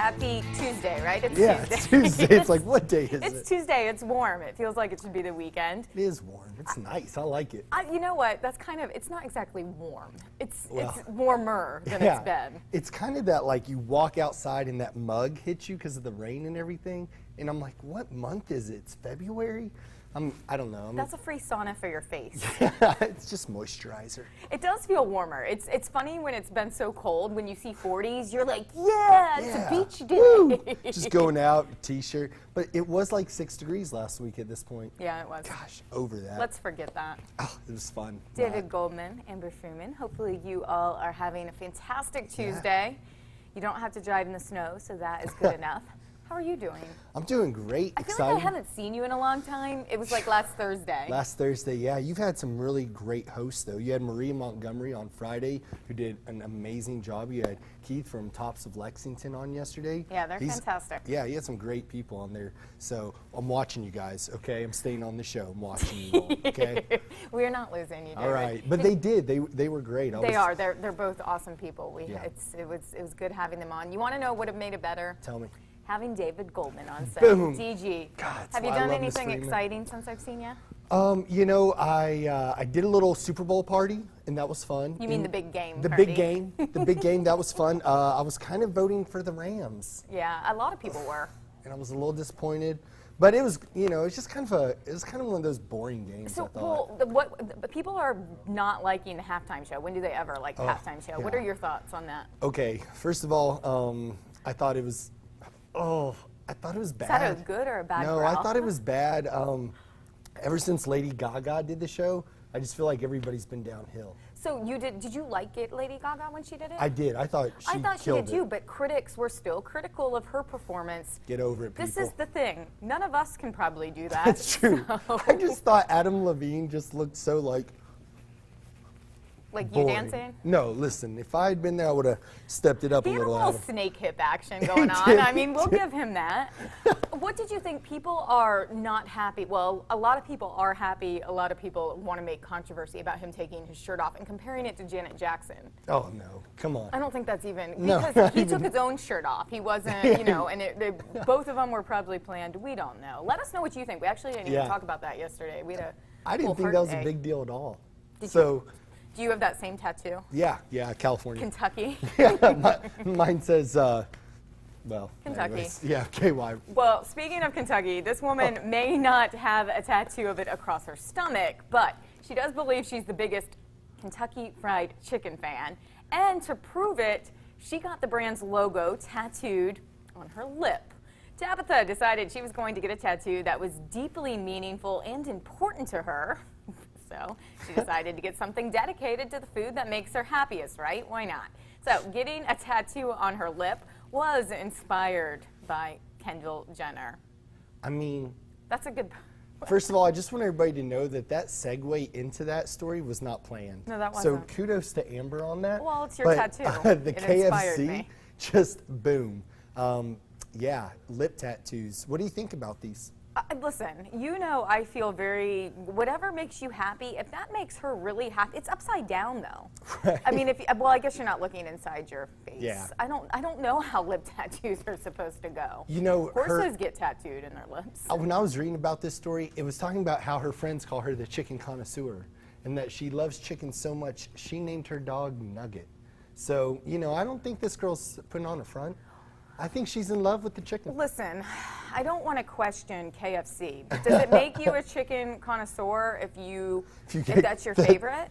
Happy Tuesday, right? It's Yeah, Tuesday. it's Tuesday. It's like, what day is it? It's Tuesday. It's warm. It feels like it should be the weekend. It is warm. It's nice. I like it. You know what? That's kind of, it's not exactly warm. It's Well, warmer than yeah, it's been. It's kind of that, like, you walk outside and that mug hits you because of the rain and everything. And I'm like, what month is it? It's February? I don't know. That's a free sauna for your face. Yeah, it's just moisturizer. It does feel warmer. It's funny when it's been so cold. When you see 40s, you're like, yeah, it's a beach day. Woo! Just going out, t-shirt. But it was like 6 degrees last week at this point. Yeah, it was. Gosh, over that. Let's forget that. Oh, it was fun. David Goldman, Amber Freeman, hopefully you all are having a fantastic Tuesday. You don't have to drive in the snow, so that is good enough. How are you doing? I'm doing great. I feel Excited. like I haven't seen you in a long time. It was like last Thursday. Last Thursday, yeah. You've had some really great hosts, though. You had Maria Montgomery on Friday, who did an amazing job. You had Keith from Tops of Lexington on yesterday. Yeah, they're fantastic. Yeah, he had some great people on there. So I'm watching you guys, okay? I'm staying on the show. I'm watching you all, okay? We're not losing you, David. All right. But they did. They were great. They are. They're both awesome people. Yeah. It was good having them on. You want to know what would have made it better? Tell me. Having David Goldman on set. Boom. DG. God, have you done anything exciting since I've seen you? You know, I did a little Super Bowl party, and that was fun. You mean the big game The party? big game. The big game. That was fun. I was kind of voting for the Rams. Yeah, a lot of people were. And I was a little disappointed. But it was, you know, it's just kind of one of those boring games, So, I thought. well, people are not liking the halftime show. When do they ever like the halftime show? yeah. What are your thoughts on that? Okay, first of all, I thought it was, I thought it was bad. Is that a good or a bad No, growl? I thought it was bad. Ever since Lady Gaga did the show, I just feel like everybody's been downhill. So did you like it, Lady Gaga, when she did it? I did. I thought she killed did too, but critics were still critical of her performance. Get over it, people. This is the thing. None of us can probably do that. That's true. So. I just thought Adam Levine just looked so like Like boring. you dancing? No, listen, if I had been there, I would have stepped it up He a had a little. little Adam. snake hip action going on. did, I mean, he we'll did. give him that. What did you think? People are not happy. Well, a lot of people are happy. A lot of people want to make controversy about him taking his shirt off and comparing it to Janet Jackson. Oh, no. Come on. I don't think that's even, No, because not he even. took his own shirt off. He wasn't, you know, and both of them were probably planned. We don't know. Let us know what you think. We actually didn't even Yeah. talk about that yesterday. We had I didn't whole think that was a heart big deal at all. Did So, Do you have that same tattoo? yeah, California. Kentucky? Yeah, mine says, well, Kentucky. anyways, yeah, KY. Well, speaking of Kentucky, this woman may not have a tattoo of it across her stomach, but she does believe she's the biggest Kentucky Fried Chicken fan. And to prove it, she got the brand's logo tattooed on her lip. Tabitha decided she was going to get a tattoo that was deeply meaningful and important to her. So she decided to get something dedicated to the food that makes her happiest, right? Why not? So getting a tattoo on her lip was inspired by Kendall Jenner. I mean, That's a good... first of all, I just want everybody to know that segue into that story was not planned. No, that wasn't. So kudos to Amber on that. Well, it's your But, tattoo. the It inspired KFC, me. just boom. Yeah, lip tattoos. What do you think about these? Listen, you know I feel very, whatever makes you happy, if that makes her really happy, it's upside down though. Right. I mean, well, I guess you're not looking inside your face. Yeah. I don't know how lip tattoos are supposed to go. You know, Horses get tattooed in their lips. when I was reading about this story, it was talking about how her friends call her the chicken connoisseur and that she loves chicken so much, she named her dog Nugget. So, you know, I don't think this girl's putting on a front. I think she's in love with the chicken. Listen, I don't want to question KFC, but does it make you a chicken connoisseur if that's your favorite?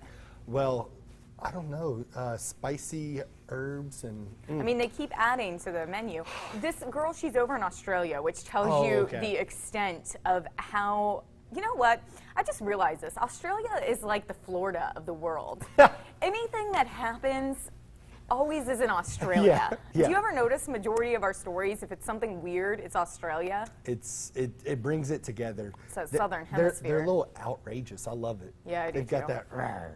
Well, I don't know. Spicy herbs and... I mean, they keep adding to the menu. This girl, she's over in Australia, which tells you the extent of how... You know what? I just realized this. Australia is like the Florida of the world. Anything that happens always is in Australia. Yeah. Do you ever notice majority of our stories, if it's something weird, it's Australia? It brings it together. So Southern They're Hemisphere. a little outrageous. I love it. Yeah, I do They've got too. that rawr.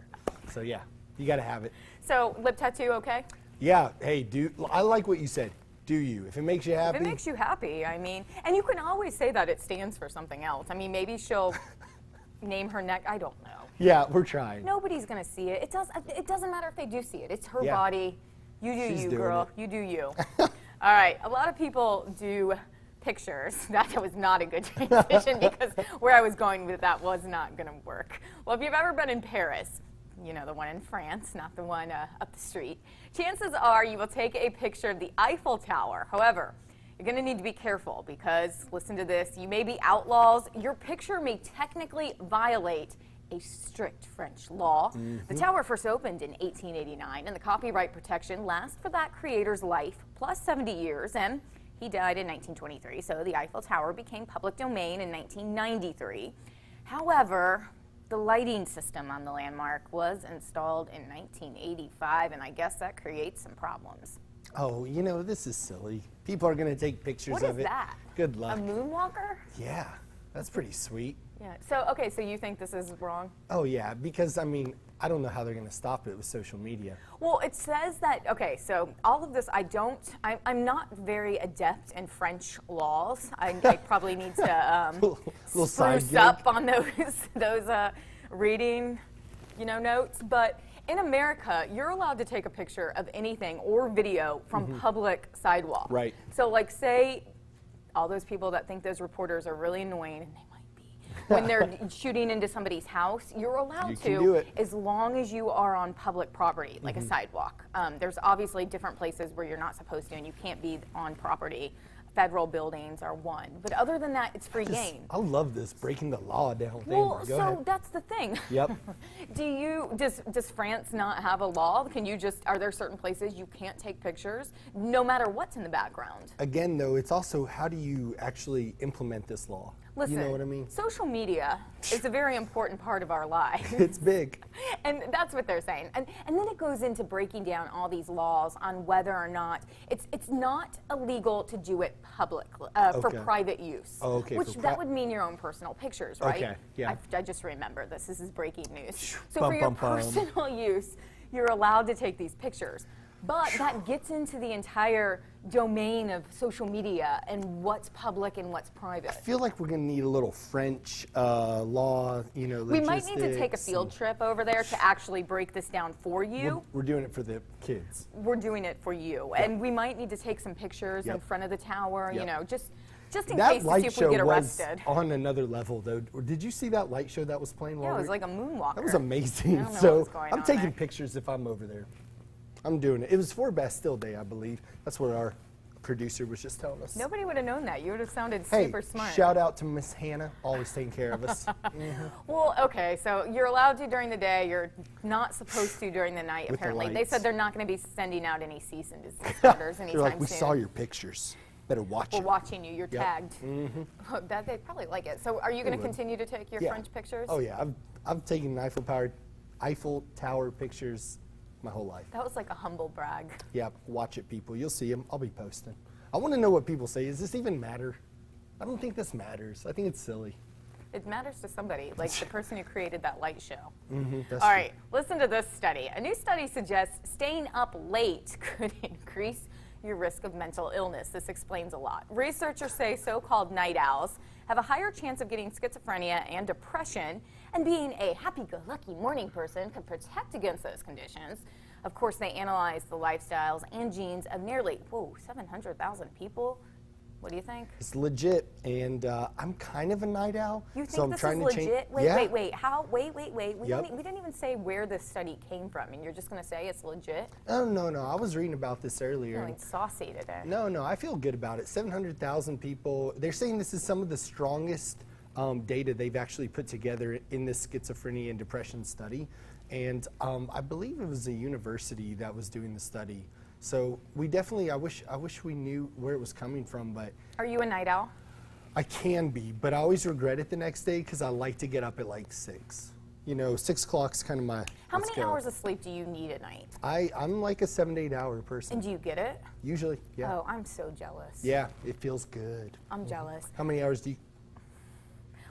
So yeah, you got to have it. So lip tattoo, okay? Yeah. Hey, I like what you said. Do you? If it makes you happy. If it makes you happy, I mean, and you can always say that it stands for something else. I mean, maybe she'll name her neck. I don't know. Yeah, we're trying. Nobody's gonna see it. It doesn't matter if they do see it. It's her Yeah. body. You do She's you, doing girl. it. You do you. All right, a lot of people do pictures. That was not a good transition because where I was going with that was not going to work. Well, if you've ever been in Paris, you know, the one in France, not the one up the street, chances are you will take a picture of the Eiffel Tower. However, you're going to need to be careful because, listen to this, you may be outlaws. Your picture may technically violate a strict French law. The tower first opened in 1889, and the copyright protection lasts for that creator's life plus 70 years, and he died in 1923, so the Eiffel Tower became public domain in 1993. However, the lighting system on the landmark was installed in 1985, and I guess that creates some problems. Oh, you know, this is silly. People are going to take pictures of it. What is that? Good luck. A moonwalker? Yeah, that's pretty sweet. Yeah. So, okay, so you think this is wrong? Oh, yeah, because, I mean, I don't know how they're going to stop it with social media. Well, it says that, okay, so all of this, I'm not very adept in French laws. I probably need to little side spruce gig. up on those reading, you know, notes. But in America, you're allowed to take a picture of anything or video from public sidewalk. Right. So, like, say all those people that think those reporters are really annoying, and they might be, when they're shooting into somebody's house, you're allowed You can do it. as long as you are on public property, like a sidewalk. There's obviously different places where you're not supposed to, and you can't be on property. Federal buildings are one, but other than that, it's free game. I love this, breaking the law down. Well, Go so ahead. that's the thing. Yep. Does France not have a law? Are there certain places you can't take pictures, no matter what's in the background? Again, though, it's also how do you actually implement this law? Listen, you know what I mean? social media is a very important part of our lives. It's big. And that's what they're saying. And then it goes into breaking down all these laws on whether or not it's not illegal to do it publicly for Okay. private use. Oh, okay, Which for that would mean your own personal pictures, right? Okay, yeah. I just remember this. This is breaking news. So Bum, for your bum, bum. personal use, you're allowed to take these pictures. But that gets into the entire domain of social media and what's public and what's private. I feel like we're going to need a little French law, you know, We might need to take a logistics field trip over there to actually break this down for you. We're doing it for the kids. We're doing it for you. And we might need to take some pictures in Yep. front of the tower, you Yep. know, just in That case to see light if show we get was arrested. on another level, though. Did you see that light show that was playing? Yeah, while it we was like a moonwalker. That was amazing. I don't know So what's going I'm on taking there. pictures if I'm over there. I'm doing it. It was for Bastille Day, I believe. That's what our producer was just telling us. Nobody would have known that. You would have sounded Hey, super smart. shout out to Miss Hannah, always taking care of us. Well, okay, so you're allowed to during the day. You're not supposed to during the night, With the apparently. They lights. said they're not going to be sending out any cease and desist orders They're anytime like, we soon. saw your pictures. Better watch We're it. watching you. You're Yep. tagged. Oh, they probably like it. So are you going to would. continue to take your Yeah. French pictures? Oh yeah, I've taken Eiffel Tower pictures my whole life. That was like a humble brag. Yeah, watch it, people. You'll see them. I'll be posting. I want to know what people say. Does this even matter? I don't think this matters. I think it's silly. It matters to somebody, like the person who created that light show. That's All true. right, listen to this study. A new study suggests staying up late could increase your risk of mental illness. This explains a lot. Researchers say so-called night owls have a higher chance of getting schizophrenia and depression, and being a happy-go-lucky morning person could protect against those conditions. Of course, they analyzed the lifestyles and genes of nearly, 700,000 people. What do you think? It's legit, and I'm kind of a night owl. You think so I'm this trying is to change. legit? Wait, Yeah. wait. How? Wait. We Yep. didn't even say where this study came from, and you're just going to say it's legit? Oh no. I was reading about this earlier. You're feeling saucy today. No, I feel good about it. 700,000 people. They're saying this is some of the strongest data they've actually put together in this schizophrenia and depression study. And I believe it was a university that was doing the study. So we definitely, I wish we knew where it was coming from, but Are you a night owl? I can be, but I always regret it the next day because I like to get up at like 6. You know, 6 o'clock's kind of my, How let's many go. hours of sleep do you need at night? I'm like a 7 to 8 hour person. And do you get it? Usually, yeah. Oh, I'm so jealous. Yeah, it feels good. I'm jealous. How many hours do you?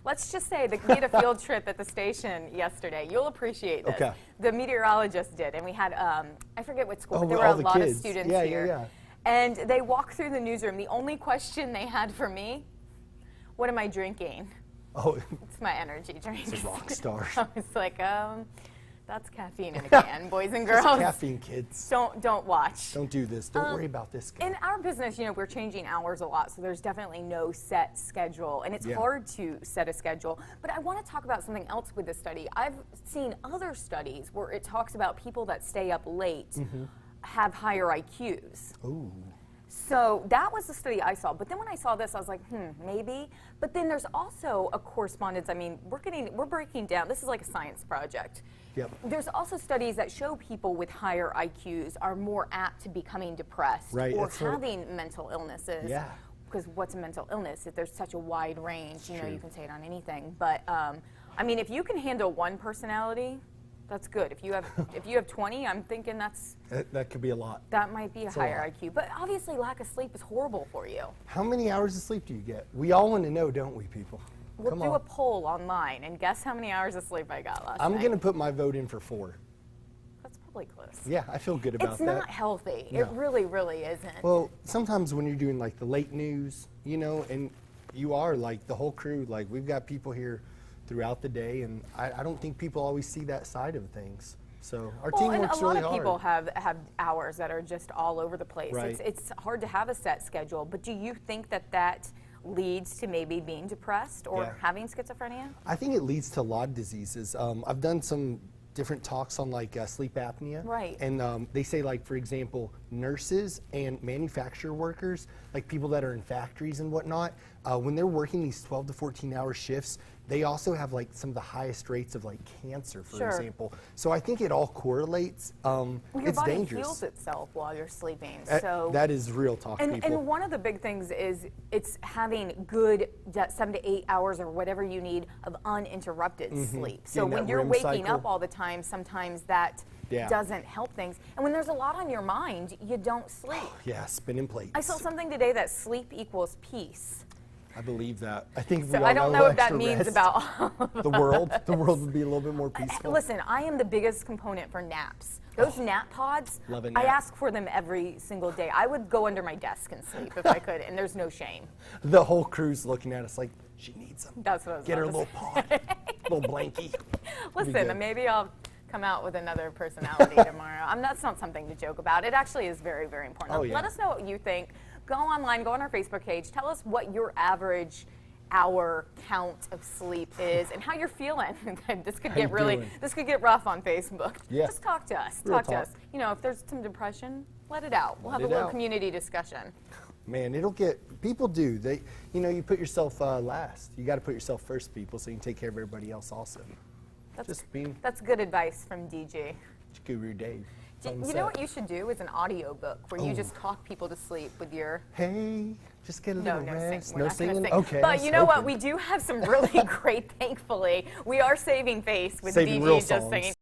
Let's just say that we had a field trip at the station yesterday. You'll appreciate this. Okay. The meteorologist did, and we had, I forget what school, Oh, but there were all a the lot of kids. students Yeah, here. yeah. And they walked through the newsroom. The only question they had for me, what am I drinking? Oh, It's my energy drink. it's a rock star. I was like, That's caffeine in a can, boys and girls. Just caffeine, kids. Don't watch. Don't do this. Don't worry about this guy. In our business, we're changing hours a lot, so there's definitely no set schedule, and it's Yeah. hard to set a schedule. But I want to talk about something else with this study. I've seen other studies where it talks about people that stay up late have higher IQs. Ooh. So that was the study I saw. But then when I saw this, I was like, maybe. But then there's also a correspondence. I mean, we're breaking down. This is like a science project. Yep. There's also studies that show people with higher IQs are more apt to becoming depressed Right, or that's what- having mental illnesses. Yeah. Because what's a mental illness? If there's such a wide range, True. you can say it on anything. But I mean, if you can handle one personality, that's good. If you have 20, I'm thinking That could be a lot. that might be a a higher lot. IQ. But obviously, lack of sleep is horrible for you. How many hours of sleep do you get? We all want to know, don't we, people? We'll Come do on. a poll online and guess how many hours of sleep I got last I'm night. going to put my vote in for 4. That's probably close. Yeah, I feel good about It's that. not healthy. No. It really, really isn't. Well, sometimes when you're doing like the late news, and you are like the whole crew, like we've got people here throughout the day, and I don't think people always see that side of things. So our team and works a lot really of hard. people have hours that are just all over the place. Right. It's hard to have a set schedule. But do you think that leads to maybe being depressed or Yeah. having schizophrenia? I think it leads to a lot of diseases. I've done some different talks on like sleep apnea. Right. And they say like, for example, nurses and manufacturer workers, like people that are in factories and whatnot, when they're working these 12 to 14 hour shifts, they also have like some of the highest rates of like cancer, for Sure. example. So I think it all correlates. Well, your It's body dangerous. heals itself while you're sleeping. Uh, So that is real talk, people. And one of the big things is it's having good 7 to 8 hours or whatever you need of uninterrupted sleep. So Getting when that you're REM waking cycle. up all the time, sometimes that Yeah. doesn't help things. And when there's a lot on your mind, you don't sleep. Yeah, spinning plates. I saw something today that sleep equals peace. I believe that. I think So we all I don't got a know little if that extra means rest. about The world. The world would be a little bit more peaceful. Listen, I am the biggest component for naps. Those nap pods, Love a I nap. ask for them every single day. I would go under my desk and sleep if I could, and there's no shame. The whole crew's looking at us like, she needs them. That's what I was Get her a about little to pod, little blankie. Listen, good. maybe I'll come out with another personality tomorrow. That's not something to joke about. It actually is very, very important. Oh, yeah. Let us know what you think. Go online, go on our Facebook page. Tell us what your average hour count of sleep is and how you're feeling. This could How get you really, doing? this could get rough on Facebook. Yeah. Just talk to us. Real Talk to talk. us. If there's some depression, let it out. We'll Let have a it little out. community discussion. Man, it'll get, people do. They, you put yourself last. You got to put yourself first, people, so you can take care of everybody else also. Just being That's good advice from DG. Guru Dave. You know what you should do is an audio book where you just talk people to sleep with your Hey, just get a No, little no, rest. sing. We're not gonna singing? sing. Okay. But I was you know what? hoping. We do have some really great, thankfully. We are saving face with Saving DG real just songs. singing.